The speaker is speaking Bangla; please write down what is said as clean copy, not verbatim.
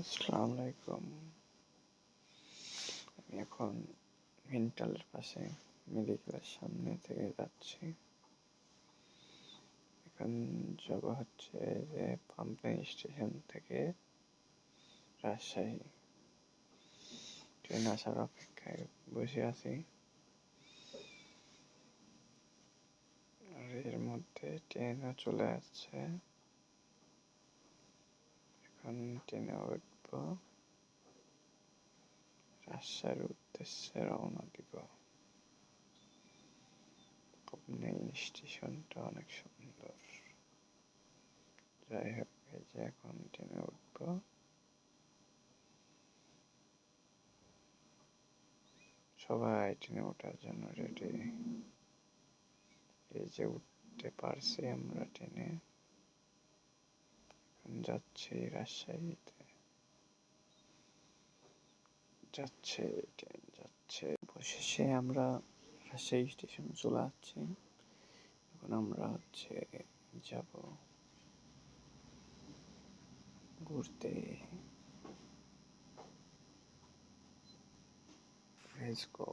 আসসালামু আলাইকুম। আমি এখন মেন্টালের পাশে মেডিকেলের সামনে থেকে যাচ্ছি। এখন যাব হচ্ছে যে পাম্পলাইন স্টেশন থেকে রাজশাহী। ট্রেন আসার অপেক্ষায় বসে আছি। আর এর মধ্যে ট্রেনও চলে আসছে। এখন ট্রেনে উঠব, রাজশাহীর উদ্দেশ্যে রওনা দিব। পাম্পলাইন স্টেশনটা অনেক সুন্দর। যাই হোক, এই যে এখন ট্রেনে উঠব। সবাই ট্রেনে ওঠার জন্য রেডি। এই যে উঠতে পারছি আমরা ট্রেনে। এখন যাচ্ছি রাজশাহীতে। যাচ্ছে ট্রেন যাচ্ছে। অবশেষে আমরা রাজশাহী স্টেশনে চলে আসছি। এখন আমরা হচ্ছে যাব ঘুরতে। Let's go.